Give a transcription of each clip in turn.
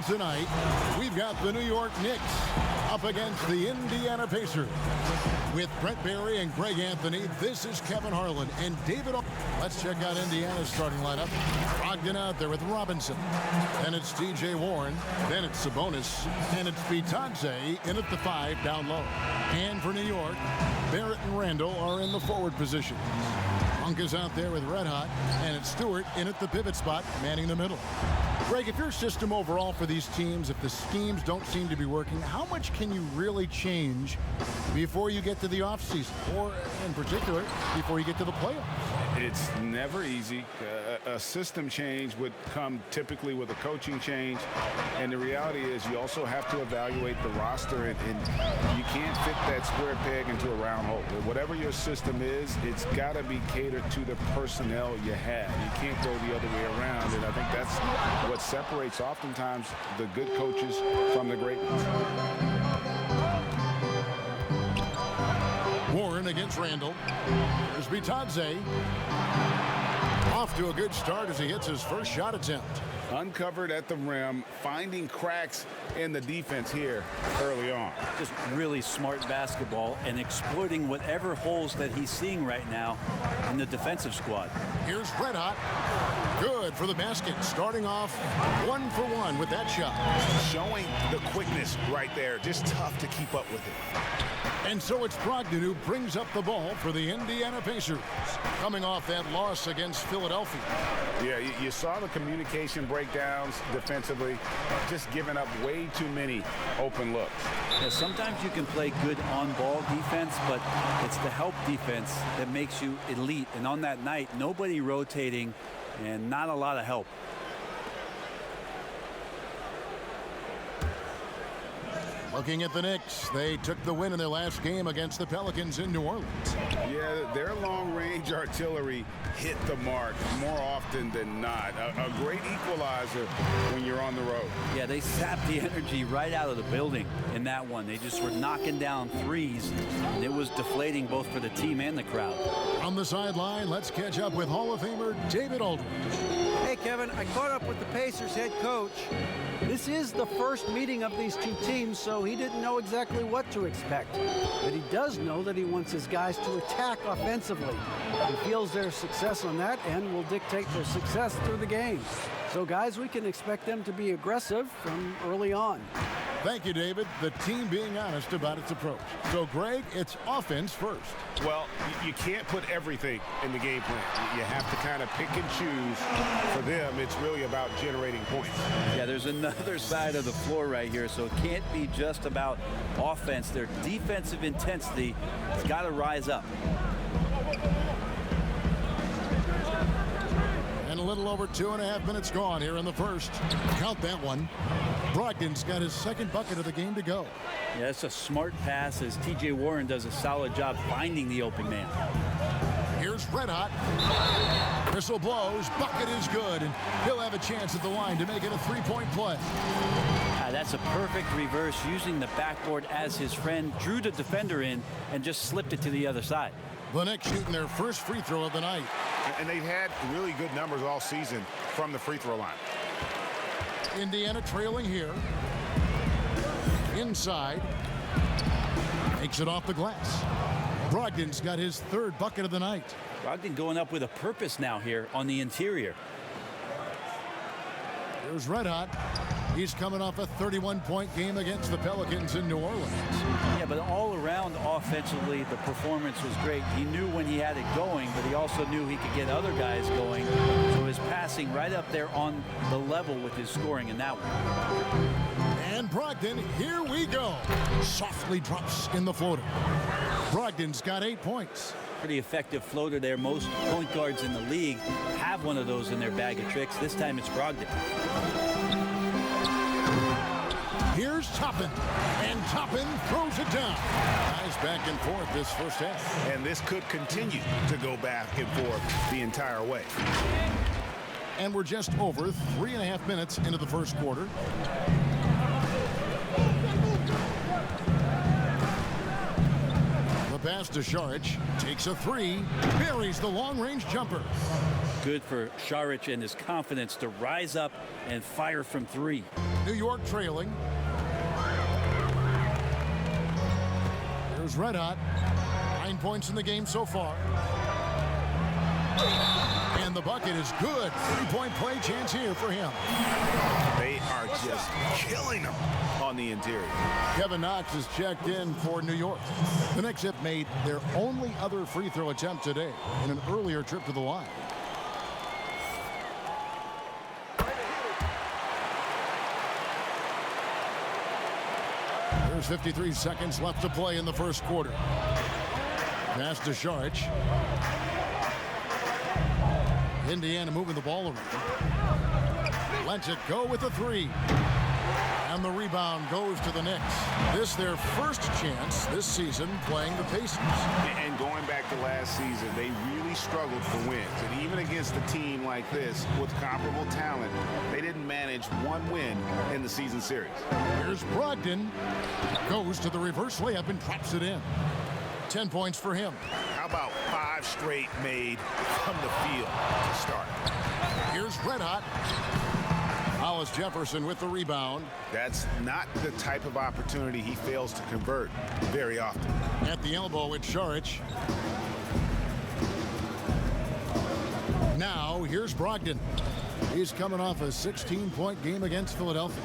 tonight, we've got the New York Knicks up against the Indiana Pacers. With Brent Barry and Greg Anthony, this is Kevin Harlan and David. Let's check out Indiana's starting lineup. Brogdon out there with Robinson. Then it's T.J. Warren. Then it's Sabonis. And it's Bitadze in at the 5 down low. And for New York, Barrett and Randall are in the forward position. Monk is out there with Red Hot. And it's Stewart in at the pivot spot, manning the middle. Greg, if your system overall for these teams, if the schemes don't seem to be working, how much can you really change before you get to the offseason, or in particular, before you get to the playoffs? It's never easy. A system change would come typically with a coaching change, and the reality is you also have to evaluate the roster, and you can't fit that square peg into a round hole. Whatever your system is, it's got to be catered to the personnel you have. You can't go the other way around, and I think that's what separates oftentimes the good coaches from the great ones. Warren against Randall. There's Bitadze. Off to a good start as he hits his first shot attempt. Uncovered at the rim, finding cracks in the defense here early on. Just really smart basketball and exploiting whatever holes that he's seeing right now in the defensive squad. Here's Red Hot. Good for the basket. Starting off 1 for 1 with that shot. Showing the quickness right there. Just tough to keep up with it. And so it's Brogdon who brings up the ball for the Indiana Pacers, coming off that loss against Philadelphia. Yeah, you saw the communication breakdowns defensively, just giving up way too many open looks. Yeah, sometimes you can play good on-ball defense, but it's the help defense that makes you elite. And on that night, nobody rotating and not a lot of help. Looking at the Knicks, they took the win in their last game against the Pelicans in New Orleans. Yeah, their long-range artillery hit the mark more often than not. A great equalizer when you're on the road. Yeah, they sapped the energy right out of the building in that one. They just were knocking down threes, and it was deflating both for the team and the crowd. On the sideline, let's catch up with Hall of Famer David Aldridge. Hey, Kevin, I caught up with the Pacers head coach. This is the first meeting of these two teams, so he didn't know exactly what to expect. But he does know that he wants his guys to attack offensively. He feels their success on that and will dictate their success through the game. So, guys, we can expect them to be aggressive from early on. Thank you, David. The team being honest about its approach. So, Greg, it's offense first. Well, you can't put everything in the game plan. You have to kind of pick and choose. For them, it's really about generating points. Yeah, there's another side of the floor right here, so it can't be just about offense. Their defensive intensity has got to rise up. And a little over 2.5 minutes gone here in the first. Count that one. Brogdon's got his second bucket of the game to go. Yeah, it's a smart pass as T.J. Warren does a solid job finding the open man. Here's Red Hot. Whistle blows. Bucket is good, and he'll have a chance at the line to make it a three-point play. That's a perfect reverse, using the backboard as his friend, drew the defender in, and just slipped it to the other side. The Knicks shooting their first free throw of the night. And they've had really good numbers all season from the free throw line. Indiana trailing here. Inside. Takes it off the glass. Brogdon's got his third bucket of the night. Brogdon going up with a purpose now here on the interior. Here's Red Hot. He's coming off a 31-point game against the Pelicans in New Orleans. Yeah, but all around offensively, the performance was great. He knew when he had it going, but he also knew he could get other guys going. So his passing right up there on the level with his scoring in that one. And Brogdon, here we go. Softly drops in the floater. Brogdon's got 8 points. Pretty effective floater there. Most point guards in the league have one of those in their bag of tricks. This time it's Brogdon. Here's Toppin, and Toppin throws it down. Guys back and forth this first half. And this could continue to go back and forth the entire way. And we're just over 3.5 minutes into the first quarter. The pass to Šarić. Takes a three. Buries the long-range jumper. Good for Šarić and his confidence to rise up and fire from three. New York trailing. Here's Red Hot. 9 points in the game so far. And the bucket is good. 3-point play chance here for him. They are just killing him on the interior. Kevin Knox is checked in for New York. The Knicks have made their only other free throw attempt today in an earlier trip to the line. There's 53 seconds left to play in the first quarter. Pass to Šarić. Indiana moving the ball around. Lets it go with a three. And the rebound goes to the Knicks. This their first chance this season playing the Pacers. And going back to last season, they really struggled for wins. And even against a team like this with comparable talent, they didn't manage one win in the season series. Here's Brogdon. Goes to the reverse layup and traps it in. 10 points for him. How about 5 straight made from the field to start? Here's Red Hot. Hollis Jefferson with the rebound. That's not the type of opportunity he fails to convert very often. At the elbow with Šarić. Now here's Brogdon. He's coming off a 16-point game against Philadelphia.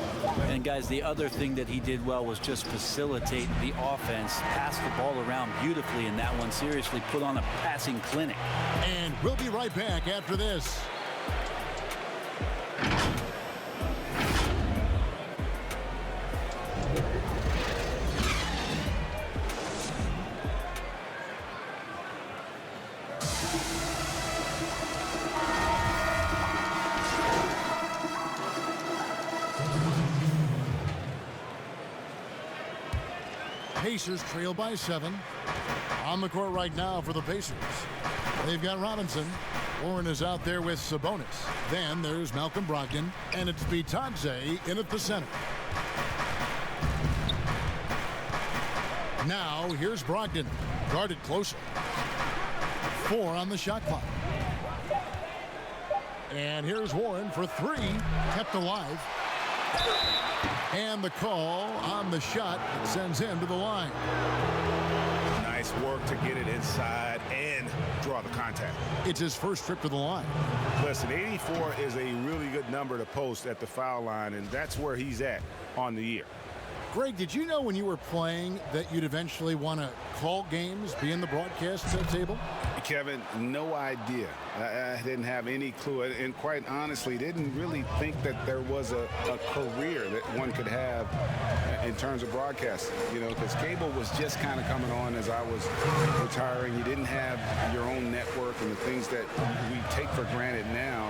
And guys, the other thing that he did well was just facilitate the offense, pass the ball around beautifully in that one. Seriously put on a passing clinic. And we'll be right back after this. Pacers trail by 7. On the court right now for the Pacers. They've got Robinson. Warren is out there with Sabonis. Then there's Malcolm Brogdon. And it's Bitadze in at the center. Now here's Brogdon. Guarded closer. 4 on the shot clock. And here's Warren for 3. Kept alive. And the call on the shot that sends him to the line. Nice work to get it inside and draw the contact. It's his first trip to the line. Listen, 84 is a really good number to post at the foul line, and that's where he's at on the year. Greg, did you know when you were playing that you'd eventually want to call games, be in the broadcast table? Kevin, no idea. I didn't have any clue, and quite honestly, didn't really think that there was a career that one could have in terms of broadcasting. You know, because cable was just kind of coming on as I was retiring. You didn't have your own network and the things that we take for granted now.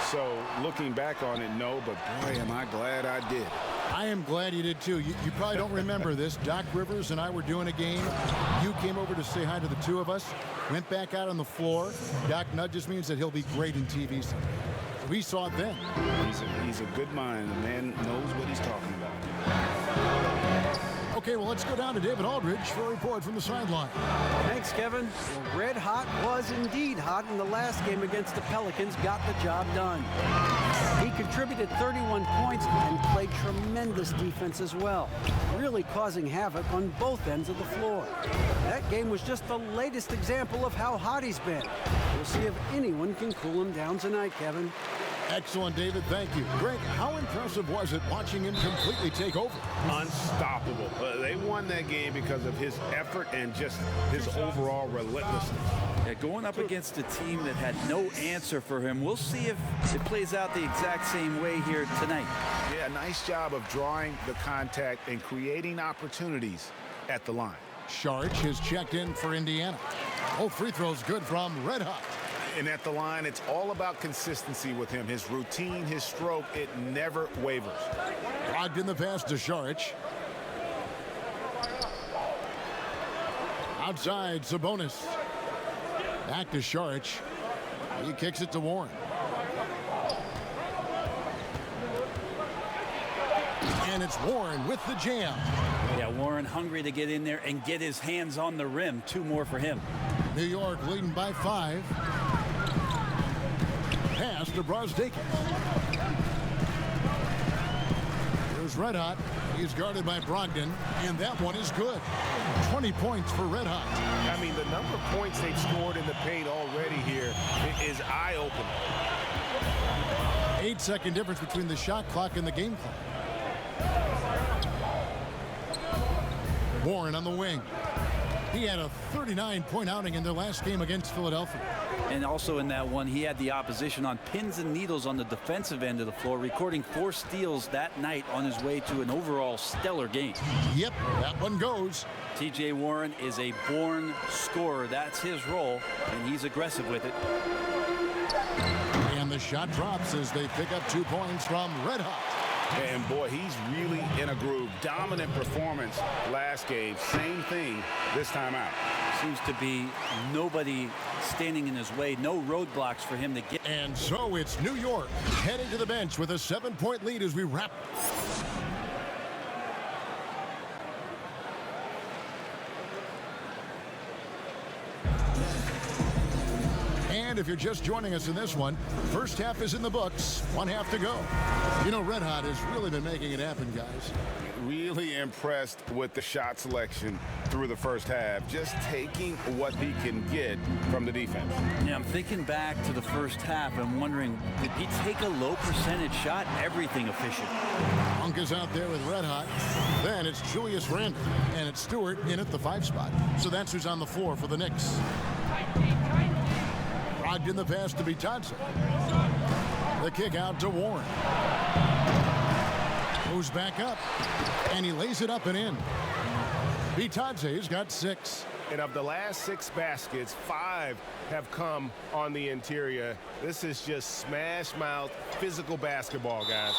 So looking back on it, no, but boy, am I glad I did. I am glad you did too. You probably don't remember this. Doc Rivers and I were doing a game. You came over to say hi to the two of us. Went back out on the floor. Doc nudges me and said he'll be great in TV. So we saw it then. He's a good mind. The man knows what he's talking about. Okay, well, let's go down to David Aldridge for a report from the sideline. Thanks, Kevin. Well, Red Hot was indeed hot in the last game against the Pelicans. Got the job done. He contributed 31 points and played tremendous defense as well, really causing havoc on both ends of the floor. That game was just the latest example of how hot he's been. We'll see if anyone can cool him down tonight, Kevin. Excellent, David. Thank you. Greg, how impressive was it watching him completely take over? Unstoppable. They won that game because of his effort and just his overall relentlessness. Yeah, going up against a team that had no answer for him. We'll see if it plays out the exact same way here tonight. Yeah, nice job of drawing the contact and creating opportunities at the line. Šarić has checked in for Indiana. Both free throws good from Red Hot. And at the line, it's all about consistency with him. His routine, his stroke, it never wavers. Logged in the pass to Šarić. Outside, Sabonis. Back to Šarić. He kicks it to Warren. And it's Warren with the jam. Yeah, Warren hungry to get in there and get his hands on the rim. 2 more for him. New York leading by 5. Pass to Brosdakis. Here's Red Hot. He's guarded by Brogdon, and that one is good. 20 points for Red Hot. I mean, the number of points they've scored in the paint already here is eye-opening. 8-second difference between the shot clock and the game clock. Warren on the wing. He had a 39-point outing in their last game against Philadelphia. And also in that one, he had the opposition on pins and needles on the defensive end of the floor, recording 4 steals that night on his way to an overall stellar game. Yep, that one goes. TJ Warren is a born scorer. That's his role, and he's aggressive with it. And the shot drops as they pick up 2 points from Red Hot. And boy, he's really in a groove. Dominant performance last game. Same thing this time out. Seems to be nobody standing in his way. No roadblocks for him to get. And so it's New York heading to the bench with a 7-point lead as we wrap. And if you're just joining us in this one, first half is in the books. 1 half to go. You know, Red Hot has really been making it happen, guys. Really impressed with the shot selection through the first half. Just taking what he can get from the defense. Yeah, I'm thinking back to the first half and wondering, did he take a low percentage shot? Everything efficient. Monk is out there with Red Hot. Then it's Julius Randle. And it's Stewart in at the 5 spot. So that's who's on the floor for the Knicks. Brogdon the pass to Bitadze. The kick out to Warren. Moves back up. And he lays it up and in. Bitadze's got 6. And of the last 6 baskets, 5 have come on the interior. This is just smash mouth physical basketball, guys.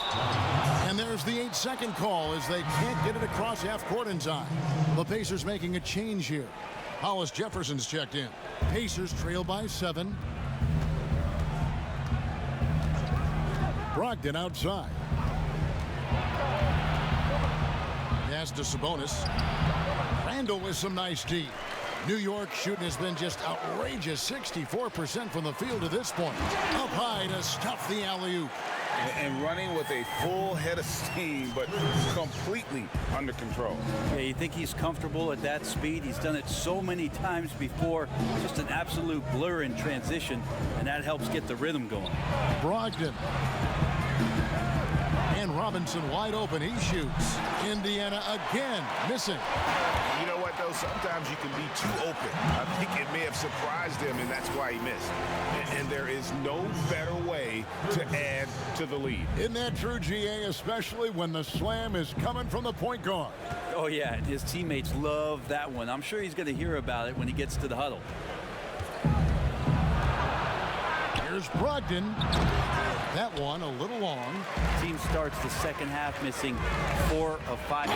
And there's the 8-second call as they can't get it across half court in time. The Pacers making a change here. Hollis Jefferson's checked in. Pacers trail by 7. Brogdon outside. Pass to Sabonis. Randle with some nice D. New York shooting has been just outrageous. 64% from the field to this point. Up high to stuff the alley-oop. And running with a full head of steam, but completely under control. Yeah, you think he's comfortable at that speed? He's done it so many times before. Just an absolute blur in transition, and that helps get the rhythm going. Brogdon. And Robinson wide open. He shoots. Indiana again missing. You know what, though? Sometimes you can be too open. I think it may have surprised him, and that's why he missed. And there is no better way to add to the lead. Isn't that true, GA, especially when the slam is coming from the point guard? Oh, yeah, and his teammates love that one. I'm sure he's going to hear about it when he gets to the huddle. Here's Brogdon. That one a little long. Team starts the second half missing 4 of 5.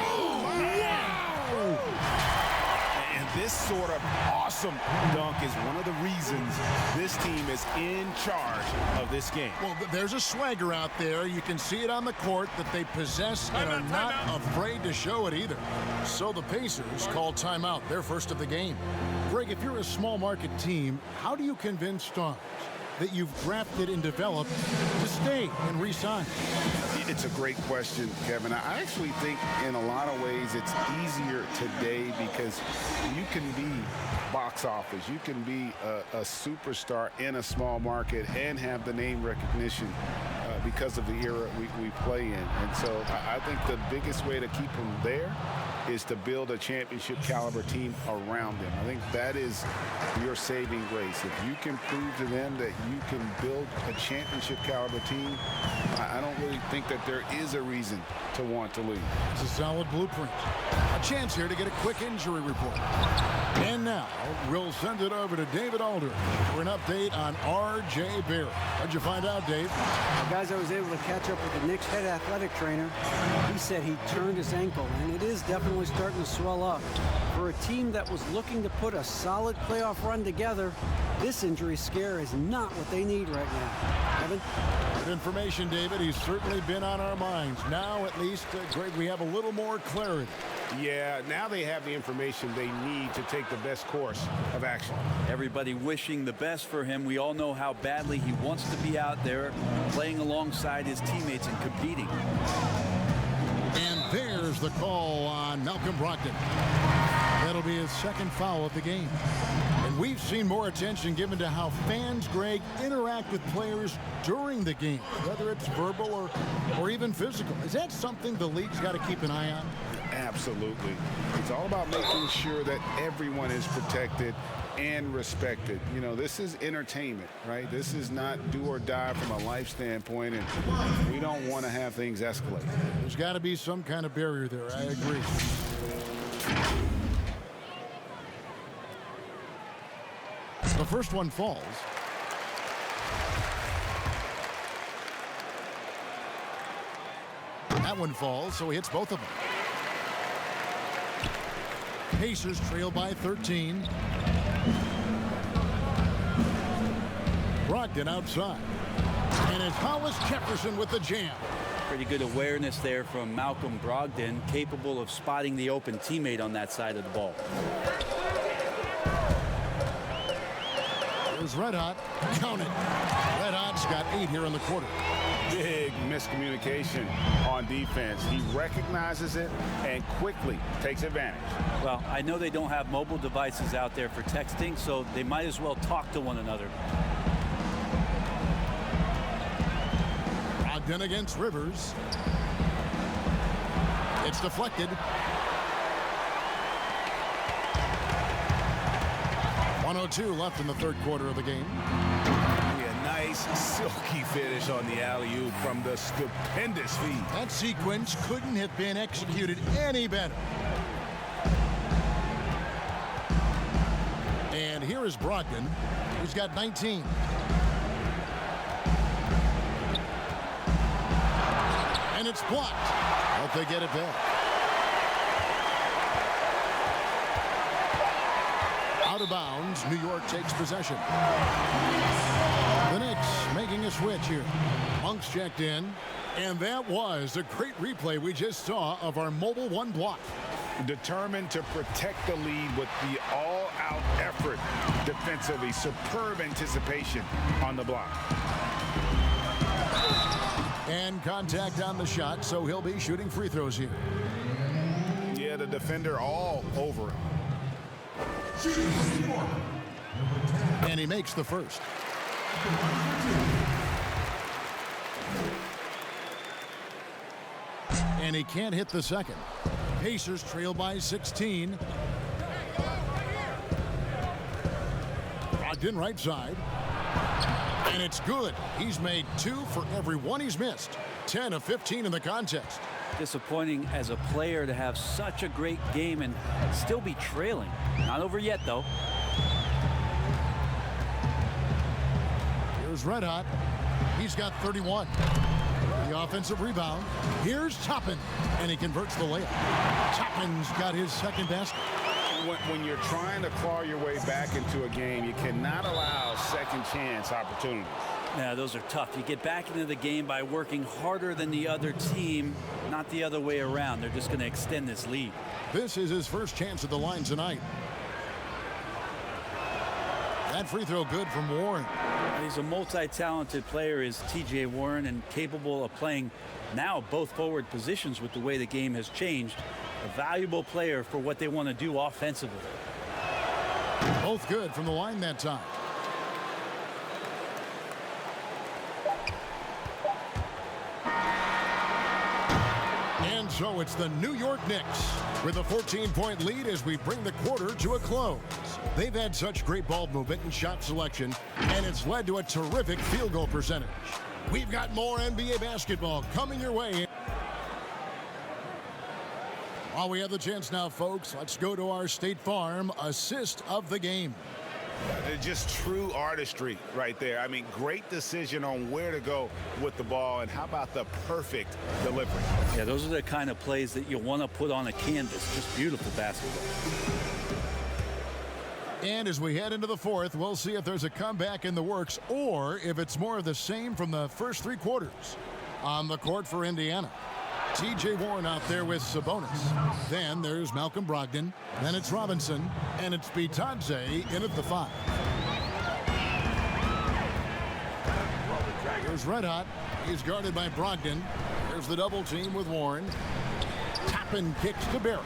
And this sort of awesome dunk is one of the reasons this team is in charge of this game. Well, there's a swagger out there. You can see it on the court that they possess and are not afraid to show it either. So the Pacers call timeout, their first of the game. Greg, if you're a small market team, how do you convince stars that you've drafted and developed to stay and re-sign? It's a great question, Kevin. I actually think in a lot of ways it's easier today because you can be box office. You can be a superstar in a small market and have the name recognition because of the era we play in. And so I think the biggest way to keep them there is to build a championship caliber team around them. I think that is your saving grace. If you can prove to them that you can build a championship caliber team, I don't really think that there is a reason to want to leave. It's a solid blueprint. A chance here to get a quick injury report. And now we'll send it over to David Aldridge for an update on R.J. Barrett. What'd you find out, Dave? Well, guys, I was able to catch up with the Knicks head athletic trainer. He said he turned his ankle, and it is definitely starting to swell up. For a team that was looking to put a solid playoff run together, this injury scare is not what they need right now. Kevin? Good information, David. He's certainly been on our minds. Now, at least, Greg, we have a little more clarity. Yeah, now they have the information they need to take the best course of action. Everybody wishing the best for him. We all know how badly he wants to be out there playing alongside his teammates and competing. And there's the call on Malcolm Brogdon. That'll be his second foul of the game. And we've seen more attention given to how fans, Greg, interact with players during the game, whether it's verbal or even physical. Is that something the league's got to keep an eye on? Absolutely. It's all about making sure that everyone is protected and respected. You know, this is entertainment, right? This is not do or die from a life standpoint, and we don't want to have things escalate. There's got to be some kind of barrier there. I agree. The first one falls. That one falls, so he hits both of them. Pacers trail by 13. Brogdon outside. And it's Hollis Jefferson with the jam. Pretty good awareness there from Malcolm Brogdon, capable of spotting the open teammate on that side of the ball. Here's Red Hot. Count it. Red Hot's got 8 here in the quarter. Big miscommunication on defense. He recognizes it and quickly takes advantage. Well, I know they don't have mobile devices out there for texting, so they might as well talk to one another. Brogdon against Rivers. It's deflected. 1:02 left in the third quarter of the game. Yeah, nice silky finish on the alley-oop from the stupendous feed. That sequence couldn't have been executed any better. And here is Brogdon, who's got 19. And it's blocked. Hope they get it back. Out of bounds, New York takes possession. The Knicks making a switch here. Monk's checked in. And that was a great replay we just saw of our mobile one block. Determined to protect the lead with the all-out effort defensively. Superb anticipation on the block. And contact on the shot, so he'll be shooting free throws here. Yeah, the defender all over him. And he makes the first. And he can't hit the second. Pacers trail by 16. Brogdon right side. And it's good. He's made 2 for every one he's missed. 10 of 15 in the contest. Disappointing as a player to have such a great game and still be trailing. Not over yet, though. Here's Red Hot. He's got 31. The offensive rebound. Here's Toppin, and he converts the layup. Toppin's got his second basket. When you're trying to claw your way back into a game, you cannot allow second chance opportunities. Yeah, those are tough. You get back into the game by working harder than the other team, not the other way around. They're just going to extend this lead. This is his first chance at the line tonight. That free throw good from Warren. He's a multi-talented player, is T.J. Warren, and capable of playing now both forward positions with the way the game has changed. A valuable player for what they want to do offensively. Both good from the line that time. And so it's the New York Knicks with a 14-point lead as we bring the quarter to a close. They've had such great ball movement and shot selection, and it's led to a terrific field goal percentage. We've got more NBA basketball coming your way. While we have the chance now, folks, let's go to our State Farm assist of the game. Just true artistry right there. I mean, great decision on where to go with the ball, and how about the perfect delivery? Yeah, those are the kind of plays that you want to put on a canvas. Just beautiful basketball. And as we head into the fourth, we'll see if there's a comeback in the works or if it's more of the same from the first 3 quarters. On the court for Indiana, T.J. Warren out there with Sabonis. Then there's Malcolm Brogdon. Then it's Robinson. And it's Bitadze in at the 5. Here's Red Hot. He's guarded by Brogdon. There's the double team with Warren. Toppin kicks to Barrett.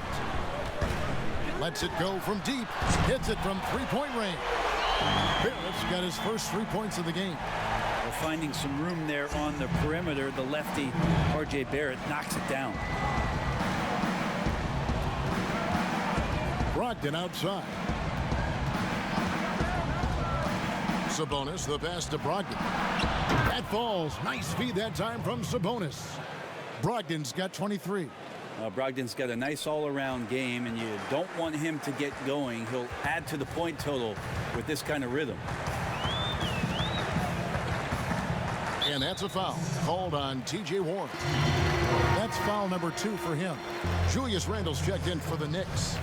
Lets it go from deep. Hits it from three-point range. Barrett's got his first 3 points of the game. Well, finding some room there on the perimeter. The lefty, R.J. Barrett, knocks it down. Brogdon outside. Sabonis, the pass to Brogdon. That falls. Nice feed that time from Sabonis. Brogdon's got 23. Brogdon's got a nice all-around game, and you don't want him to get going. He'll add to the point total with this kind of rhythm. And that's a foul called on T.J. Warren. That's foul number 2 for him. Julius Randle's checked in for the Knicks.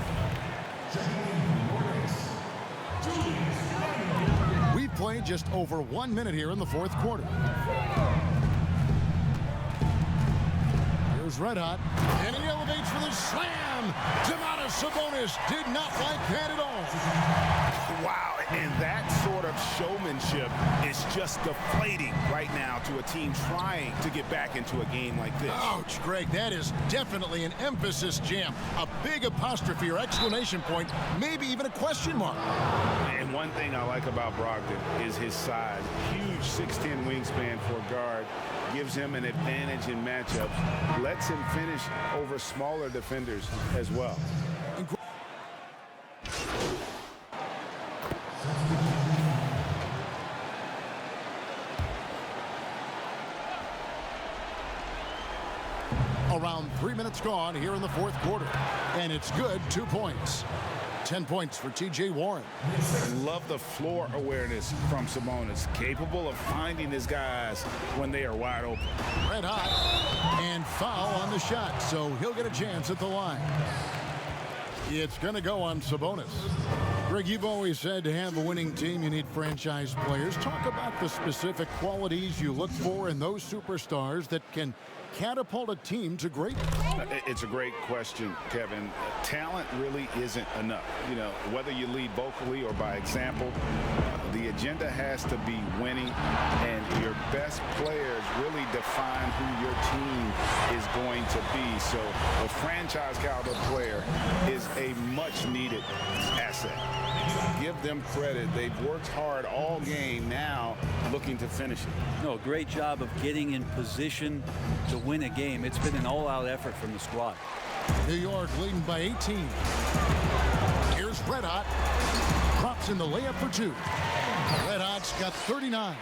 We've played just over 1 minute here in the fourth quarter. Here's Red Hot, and he elevates for the slam. Domantas Sabonis did not like that at all. Wow, and that sort of showmanship is just deflating right now to a team trying to get back into a game like this. Ouch, Greg, that is definitely an emphasis jam. A big apostrophe or exclamation point, maybe even a question mark. And one thing I like about Brogdon is his size. Huge 6'10" wingspan for a guard. Gives him an advantage in matchups. Lets him finish over smaller defenders as well. Around 3 minutes gone here in the fourth quarter. And it's good, 2 points. 10 points for T.J. Warren. Love the floor awareness from Sabonis. Capable of finding his guys when they are wide open. Red hot. And foul on the shot, so he'll get a chance at the line. It's going to go on Sabonis. Greg, you've always said to have a winning team, you need franchise players. Talk about the specific qualities you look for in those superstars that can catapult a team to greatness. It's a great question, Kevin. Talent really isn't enough. You know, whether you lead vocally or by example, the agenda has to be winning, and your best players really define who your team is going to be. So a franchise caliber player is a much needed asset. Give them credit. They've worked hard all game, now looking to finish it. No, great job of getting in position to win a game. It's been an all-out effort from the squad. New York leading by 18. Here's Red Hot. Drops in the layup for 2. Red Hot's got 39.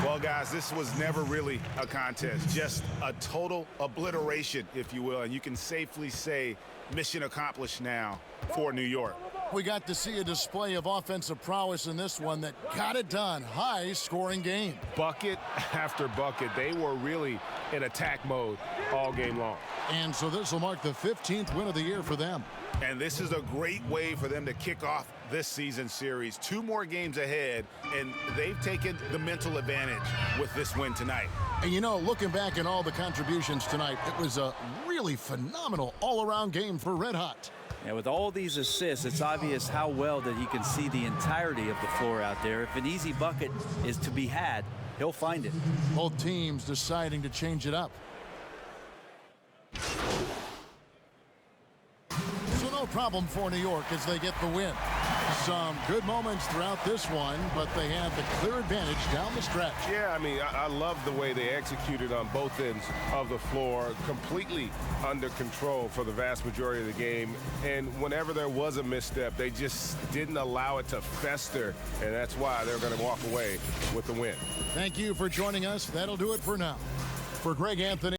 Well, guys, this was never really a contest. Just a total obliteration, if you will. And you can safely say mission accomplished now for New York. We got to see a display of offensive prowess in this one that got it done. High-scoring game. Bucket after bucket. They were really in attack mode all game long. And so this will mark the 15th win of the year for them. And this is a great way for them to kick off this season series. 2 more games ahead, and they've taken the mental advantage with this win tonight. And you know, looking back at all the contributions tonight, it was a really phenomenal all-around game for Red Hot. And with all these assists, it's obvious how well that he can see the entirety of the floor out there. If an easy bucket is to be had, he'll find it. Both teams deciding to change it up. So no problem for New York as they get the win. Some good moments throughout this one, but they have the clear advantage down the stretch. Yeah, I mean, I love the way they executed on both ends of the floor, completely under control for the vast majority of the game. And whenever there was a misstep, they just didn't allow it to fester, and that's why they're going to walk away with the win. Thank you for joining us. That'll do it for now. For Greg Anthony.